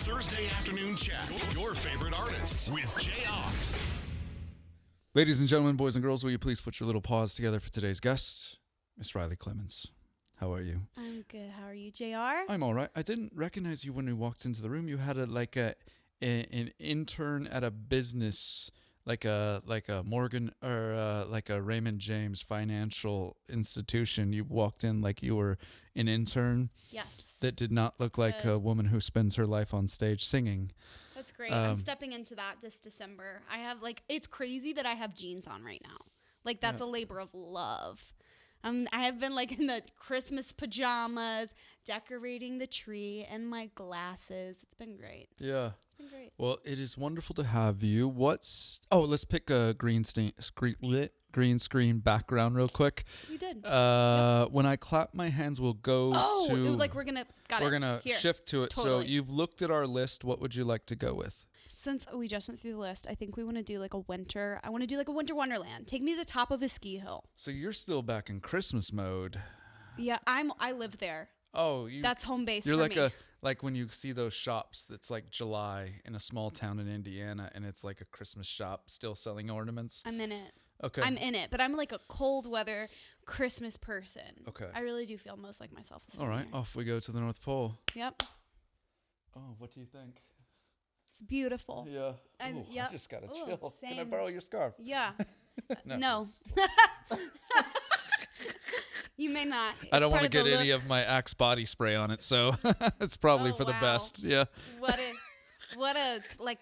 Thursday afternoon chat. Your favorite artists with Jayar. Ladies and gentlemen, boys and girls, will you please put your little paws together for today's guest, Miss Riley Clemmons. How are you? I'm good. How are you, Jayar? I'm all right. I didn't recognize you when we walked into the room. You had an intern at a business, like a Morgan or like a Raymond James financial institution. You walked in like you were an intern. Yes. That did not look like a woman who spends her life on stage singing. That's great. I'm stepping into that this December. I have it's crazy that I have jeans on right now. Like that's a labor of love. I have been in the Christmas pajamas, decorating the tree, and my glasses. It's been great. Yeah. It's been great. Well, it is wonderful to have you. Let's pick a green screen background real quick. You did. When I clap my hands, we'll go to... We're gonna shift to it. Totally. So you've looked at our list. What would you like to go with? Since we just went through the list, I think we want to do I want to do a winter wonderland. Take me to the top of a ski hill. So you're still back in Christmas mode. Yeah, I live there. Oh, that's home base you're for like me. like when you see those shops that's like July in a small town in Indiana, and it's like a Christmas shop still selling ornaments. I'm in it. Okay. I'm in it, but I'm like a cold weather Christmas person. Okay. I really do feel most like myself this All right, year. off we go to the North Pole. Yep. Oh, what do you think? It's beautiful. Yeah. And, Ooh, yep. I just got a Ooh, chill. Can I same. borrow your scarf? Yeah. No. You may not. I don't want to get any of my Axe body spray on it, so it's probably for the best. Yeah. What a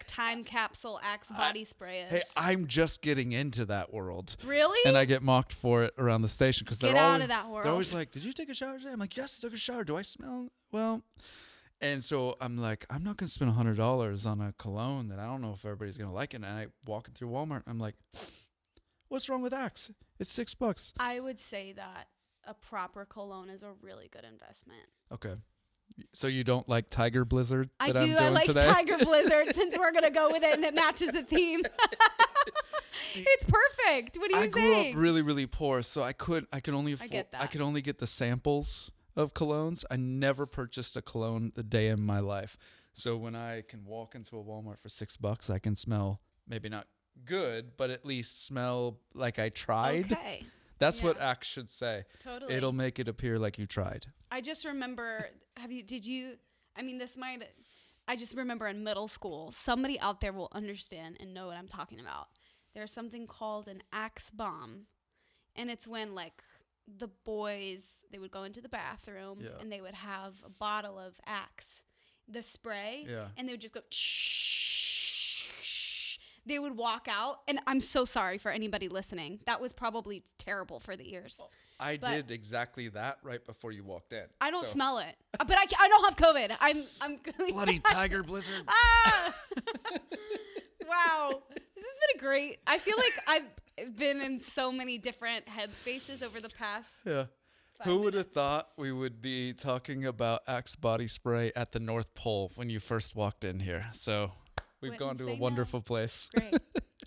time capsule Axe body spray is. Hey, I'm just getting into that world. Really? And I get mocked for it around the station because Get out of that world. They're always like, "Did you take a shower today?" I'm like, "Yes, I took a shower. Do I smell well?" And so I'm like, I'm not going to spend $100 on a cologne that I don't know if everybody's going to like it. And I walking through Walmart, I'm like, what's wrong with Axe? It's $6. I would say that a proper cologne is a really good investment. Okay. So you don't like Tiger Blizzard I that I'm do. doing I like today? Tiger Blizzard since we're going to go with it and it matches the theme. See, it's perfect. What are you saying? I grew up really, really poor, so I could only get that. I could only get the samples of colognes. I never purchased a cologne a day in my life. So when I can walk into a Walmart for $6, I can smell maybe not good, but at least smell like I tried. Okay. That's what Axe should say. Totally. It'll make it appear like you tried. I just remember, I just remember in middle school, somebody out there will understand and know what I'm talking about. There's something called an Axe bomb. And it's when the boys, they would go into the bathroom and they would have a bottle of Axe, the spray, and they would just go shh. They would walk out, and I'm so sorry for anybody listening. That was probably terrible for the ears. Well, I did exactly that right before you walked in. I don't smell it, but I don't have COVID. I'm bloody Tiger Blizzard. Wow, this has been great. I feel like I've been in so many different headspaces over the past. Yeah. Who would have thought we would be talking about Axe body spray at the North Pole when you first walked in here? So we've gone to a wonderful place. Great.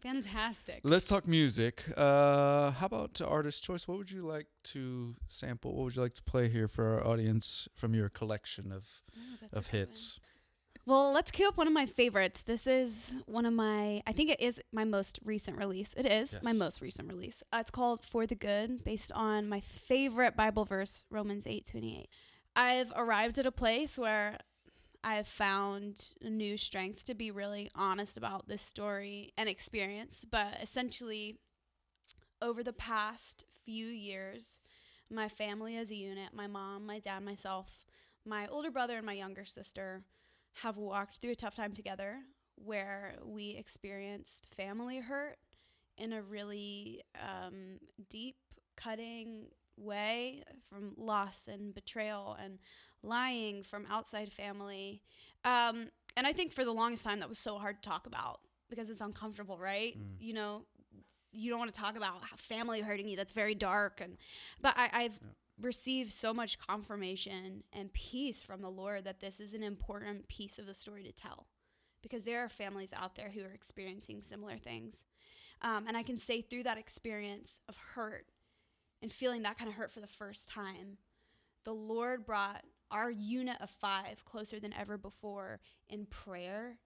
Fantastic. Let's talk music. How about artist choice? What would you like to sample? What would you like to play here for our audience from your collection of hits? Well, let's cue up one of my favorites. This is I think it is my most recent release. It is my most recent release. It's called For the Good, based on my favorite Bible verse, Romans 8:28. I've arrived at a place where I've found a new strength to be really honest about this story and experience. But essentially, over the past few years, my family as a unit, my mom, my dad, myself, my older brother, and my younger sister have walked through a tough time together where we experienced family hurt in a really deep, cutting way, from loss and betrayal and lying from outside family. And I think for the longest time that was so hard to talk about because it's uncomfortable, right? You know, you don't want to talk about how family hurting you. That's very dark. But I've received so much confirmation and peace from the Lord that this is an important piece of the story to tell, because there are families out there who are experiencing similar things. And I can say through that experience of hurt and feeling that kind of hurt for the first time, the Lord brought our unit of 5 closer than ever before in prayer,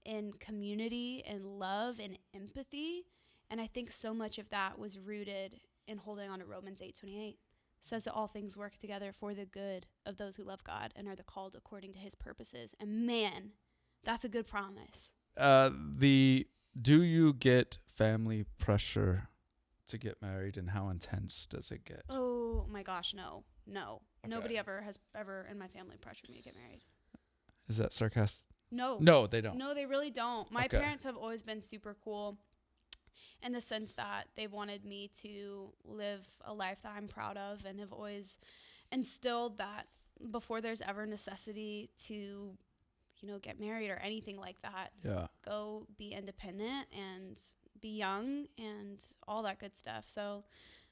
in community, in love, and empathy. And I think so much of that was rooted in holding on to Romans 8:28. It says that all things work together for the good of those who love God and are the called according to his purposes. And man, that's a good promise. Do you get family pressure to get married, and how intense does it get? Oh my gosh, no. Okay. Nobody has ever in my family pressured me to get married. Is that sarcastic? No, they don't. No, they really don't. My Okay. parents have always been super cool in the sense that they wanted me to live a life that I'm proud of, and have always instilled that before there's ever necessity to, get married or anything like that, go be independent and be young and all that good stuff. So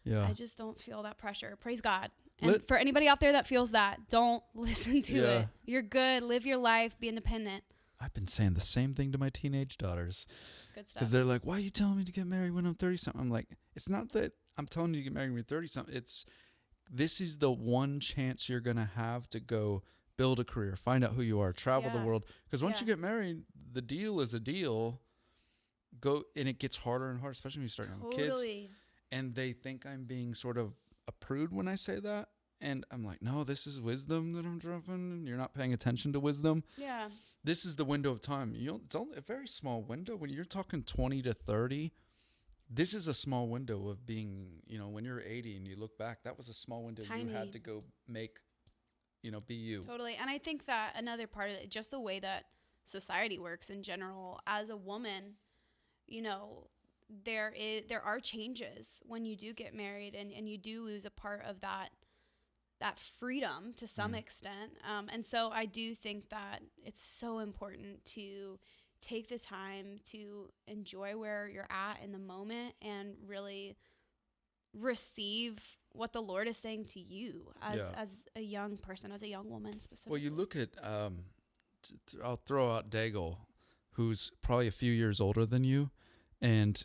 I just don't feel that pressure. Praise God. And for anybody out there that feels that, don't listen to it. You're good. Live your life. Be independent. I've been saying the same thing to my teenage daughters. Good stuff. Because they're like, why are you telling me to get married when I'm 30-something? I'm like, it's not that I'm telling you to get married when you're 30-something. This is the one chance you're going to have to go build a career, find out who you are, travel the world. Because once you get married, the deal is a deal. And it gets harder and harder, especially when you start having kids. And they think I'm being sort of a prude when I say that. And I'm like, no, this is wisdom that I'm dropping. You're not paying attention to wisdom. Yeah. This is the window of time. It's only a very small window. When you're talking 20 to 30, this is a small window of being, when you're 80 and you look back, that was a small window. Tiny. You had to go make, be you. Totally. And I think that another part of it, just the way that society works in general, as a woman, there are changes when you do get married, and you do lose a part of that freedom to some extent. And so I do think that it's so important to take the time to enjoy where you're at in the moment and really receive what the Lord is saying to you as a young person, as a young woman specifically. Well, you look at, I'll throw out Daigle, who's probably a few years older than you. And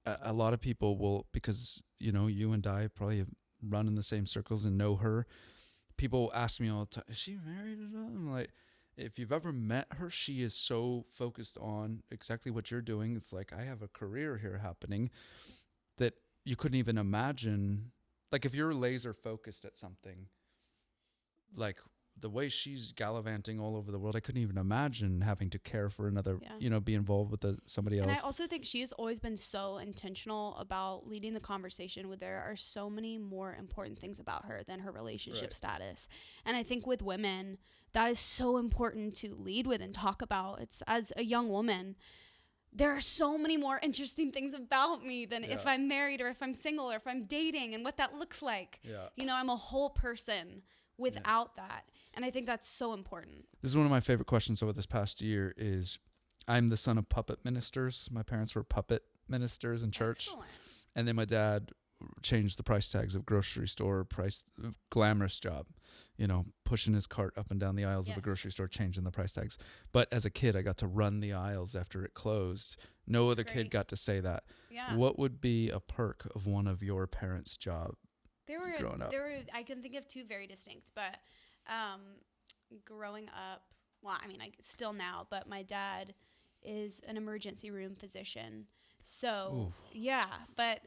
a lot of people will, because, you and I probably have run in the same circles and know her. People ask me all the time, is she married at all? I'm like, if you've ever met her, she is so focused on exactly what you're doing. It's like, I have a career here happening that you couldn't even imagine. Like, if you're laser focused at something, like the way she's gallivanting all over the world, I couldn't even imagine having to care for another, be involved with somebody else. And I also think she has always been so intentional about leading the conversation where there are so many more important things about her than her relationship status. And I think with women, that is so important to lead with and talk about. It's, as a young woman, there are so many more interesting things about me than if I'm married or if I'm single or if I'm dating and what that looks like. I'm a whole person without that. And I think that's so important. This is one of my favorite questions over this past year is, I'm the son of puppet ministers. My parents were puppet ministers in church. Excellent. And then my dad changed the price tags of grocery store glamorous job, pushing his cart up and down the aisles of a grocery store, changing the price tags. But as a kid, I got to run the aisles after it closed. No other kid got to say that. Yeah. What would be a perk of one of your parents' job growing up? I can think of two very distinct, but growing up, well, I mean, still now, but my dad is an emergency room physician. So, but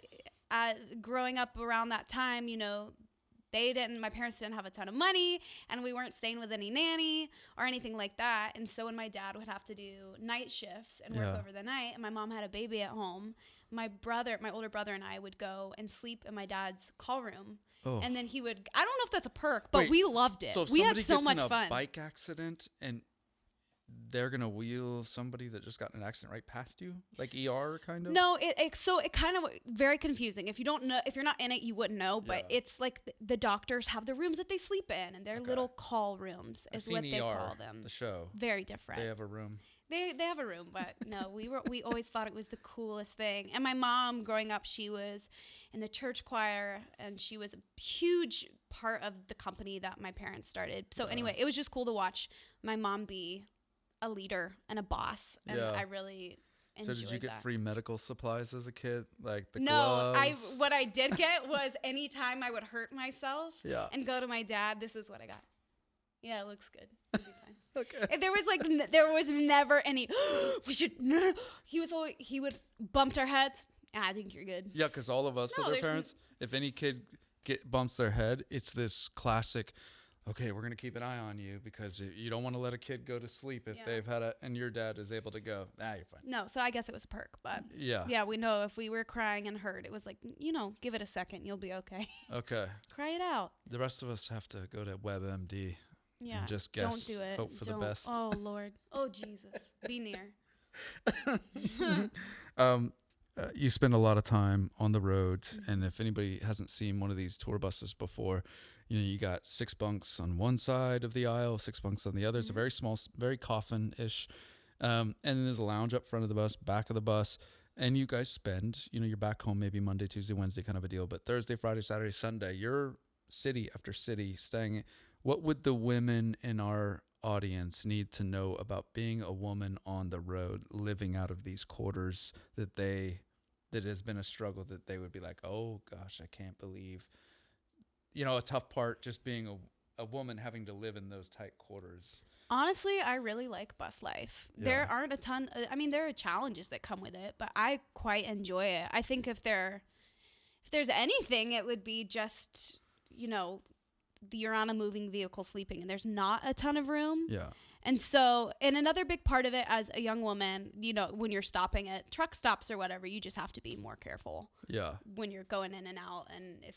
growing up around that time, my parents didn't have a ton of money, and we weren't staying with any nanny or anything like that. And so when my dad would have to do night shifts and work over the night, and my mom had a baby at home, my older brother and I would go and sleep in my dad's call room. And then he would, I don't know if that's a perk, but we loved it. So if we somebody had so gets much in a fun. bike accident and they're going to wheel somebody that just got in an accident right past you? Like ER kind of? No, it kind of very confusing. If you don't know, if you're not in it, you wouldn't know, but it's like the doctors have the rooms that they sleep in, and they're little call rooms is what they call them. The show. Very different. They have a room. They have a room, but no, we always thought it was the coolest thing. And my mom, growing up, she was in the church choir, and she was a huge part of the company that my parents started. So anyway, it was just cool to watch my mom be a leader and a boss, and I really enjoyed that. So did you get free medical supplies as a kid, like the gloves? No, what I did get was anytime I would hurt myself and go to my dad, this is what I got. Yeah, it looks good. It'll be fine. Okay. And there was never any, we should, no. He would bumped our heads. I think you're good. Yeah, because all of us No, are their there's parents. If any kid bumps their head, it's this classic, okay, we're going to keep an eye on you because you don't want to let a kid go to sleep if they've had and your dad is able to go. You're fine. No, so I guess it was a perk, but yeah, we know if we were crying and hurt, it was like, give it a second, you'll be okay. Okay. Cry it out. The rest of us have to go to WebMD and just guess. Don't do it. Hope for the best. Oh, Lord. Oh, Jesus. Be near. You spend a lot of time on the road, and if anybody hasn't seen one of these tour buses before, you got 6 bunks on one side of the aisle, 6 bunks on the other. It's a very small, very coffin-ish. And then there's a lounge up front of the bus, back of the bus. And you guys spend, you're back home maybe Monday, Tuesday, Wednesday kind of a deal. But Thursday, Friday, Saturday, Sunday, you're city after city staying. What would the women in our audience need to know about being a woman on the road, living out of these quarters that has been a struggle, that they would be like, oh, gosh, I can't believe a tough part just being a woman having to live in those tight quarters? Honestly, I really like bus life. Yeah. There aren't a ton. There are challenges that come with it, but I quite enjoy it. I think if there's anything, it would be just, you're on a moving vehicle sleeping and there's not a ton of room. Yeah. And so, and another big part of it as a young woman, when you're stopping at truck stops or whatever, you just have to be more careful. Yeah. When you're going in and out, and if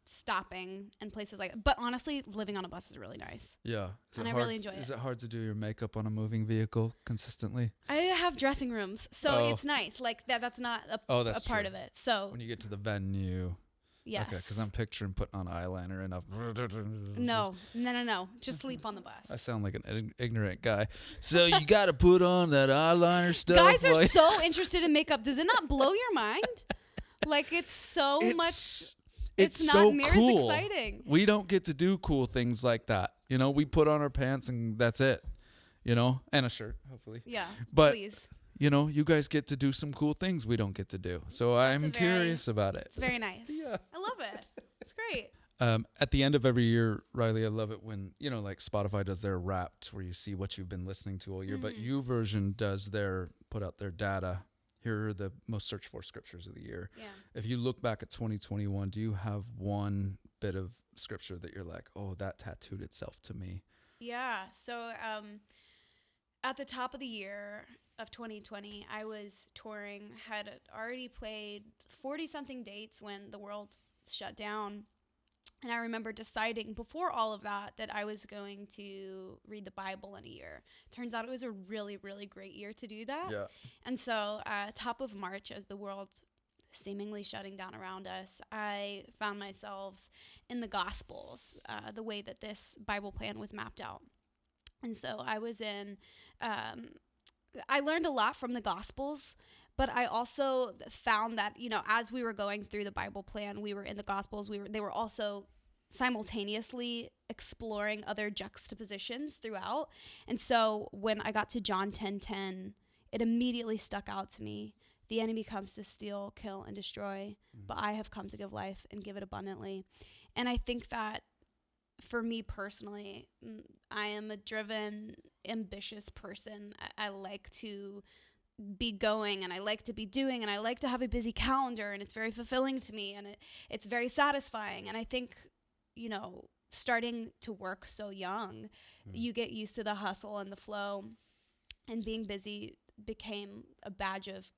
stopping in places like, but honestly, living on a bus is really nice. Yeah. And I really enjoy it. Is it hard to do your makeup on a moving vehicle consistently? I have dressing rooms, so it's nice. Like that's not a part true. of it. So when you get to the venue. Yes. Okay, because I'm picturing putting on eyeliner and No. Just sleep on the bus. I sound like an ignorant guy. So you got to put on that eyeliner stuff. Guys are so interested in makeup. Does it not blow your mind? Like it's so much. It's not so near cool. as exciting. We don't get to do cool things like that. We put on our pants and that's it. And a shirt, hopefully. Yeah. But please. You guys get to do some cool things we don't get to do. So I'm curious about it. It's very nice. Yeah. I love it. It's great. At the end of every year, Riley, I love it when, like Spotify does their Wrapped, where you see what you've been listening to all year, but YouVersion does put out their data. Here are the most searched for scriptures of the year. Yeah. If you look back at 2021, do you have one bit of scripture that you're like, oh, that tattooed itself to me? Yeah. So at the top of the year of 2020, I was touring, had already played 40-something dates when the world shut down. And I remember deciding before all of that I was going to read the Bible in a year. Turns out it was a really, really great year to do that. Yeah. And so top of March, as the world seemingly shutting down around us, I found myself in the Gospels, the way that this Bible plan was mapped out. And so I was in, I learned a lot from the Gospels, but I also found that, as we were going through the Bible plan, we were in the Gospels, they were also simultaneously exploring other juxtapositions throughout. And so when I got to John 10:10, it immediately stuck out to me. The enemy comes to steal, kill, and destroy, but I have come to give life and give it abundantly. And I think that for me personally, I am a driven, ambitious person. I like to be going, and I like to be doing, and I like to have a busy calendar, and it's very fulfilling to me, and it's very satisfying. And I think, starting to work so young, you get used to the hustle and the flow, and being busy became a badge of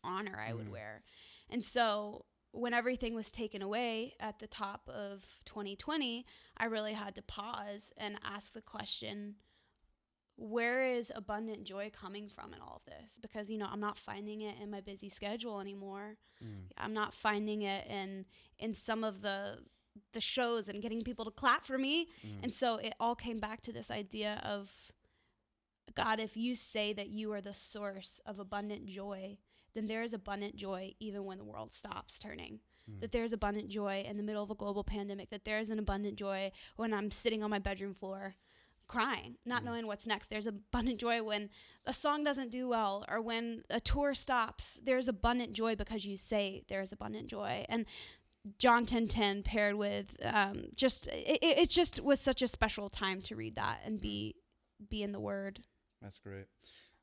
honor I would wear. And so when everything was taken away at the top of 2020, I really had to pause and ask the question, where is abundant joy coming from in all of this? Because, I'm not finding it in my busy schedule anymore. I'm not finding it in some of the shows and getting people to clap for me. And so it all came back to this idea of, God, if you say that you are the source of abundant joy, then there is abundant joy even when the world stops turning. That there's abundant joy in the middle of a global pandemic, that there's an abundant joy when I'm sitting on my bedroom floor crying, not knowing what's next. There's abundant joy when a song doesn't do well or when a tour stops. There's abundant joy because you say there's abundant joy. And John 10:10 paired with it just was such a special time to read that and be in the Word. That's great.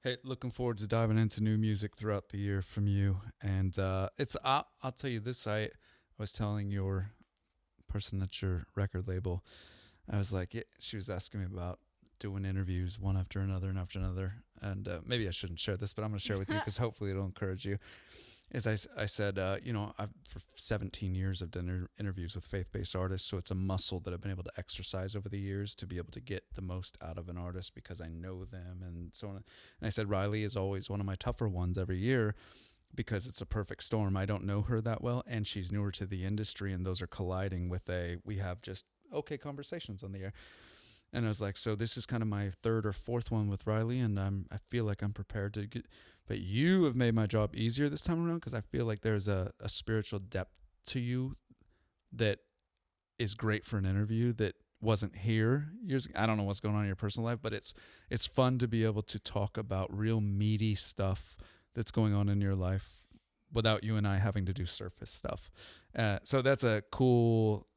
Hey, looking forward to diving into new music throughout the year from you. And I'll tell you this. I was telling your person at your record label, I was like, she was asking me about doing interviews one after another and after another. And maybe I shouldn't share this, but I'm going to share with you because hopefully it'll encourage you. As I said, for 17 years I've done interviews with faith-based artists, so it's a muscle that I've been able to exercise over the years to be able to get the most out of an artist because I know them and so on. And I said Riley is always one of my tougher ones every year because it's a perfect storm. I don't know her that well, and she's newer to the industry, and those are colliding with we have just okay conversations on the air. And I was like, so this is kind of my third or fourth one with Riley, and I feel like I'm prepared to get. But you have made my job easier this time around because I feel like there's a spiritual depth to you that is great for an interview that wasn't here years ago. I don't know what's going on in your personal life, but it's fun to be able to talk about real meaty stuff that's going on in your life without you and I having to do surface stuff. So that's a cool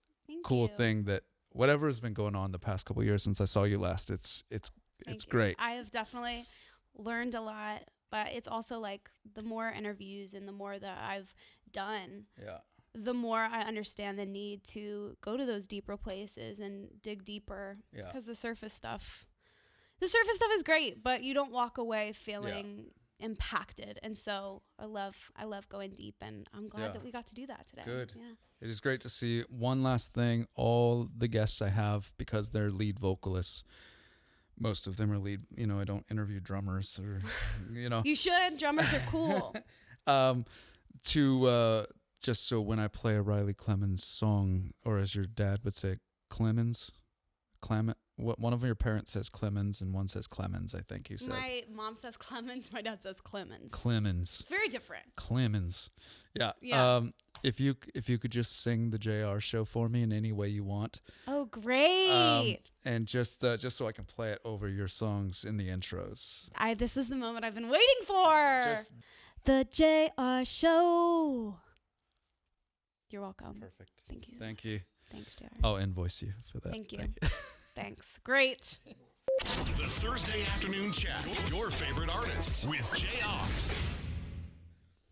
thing that whatever has been going on the past couple of years since I saw you last, it's great. I have definitely learned a lot. But it's also like the more interviews and the more that I've done, the more I understand the need to go to those deeper places and dig deeper. Because the surface stuff is great, but you don't walk away feeling impacted. And so I love going deep, and I'm glad that we got to do that today. Good. Yeah. It is great to see. One last thing, all the guests I have, because they're lead vocalists, most of them are lead, I don't interview drummers or, You should. Drummers are cool. Just so when I play a Riley Clemmons song, or as your dad would say, Clemmons, one of your parents says Clemmons and one says Clemmons, I think you said. My mom says Clemmons. My dad says Clemmons. Clemmons. It's very different. Clemmons. Yeah. If you could just sing the Jayar show for me in any way you want. Oh, great. And just so I can play it over your songs in the intros. This is the moment I've been waiting for. The Jayar show. You're welcome. Perfect. Thank you. Thank you. Thanks, Jayar. I'll invoice you for that. Thank you. Thanks. Great. The Thursday Afternoon Chat. Your favorite artists with Jayar.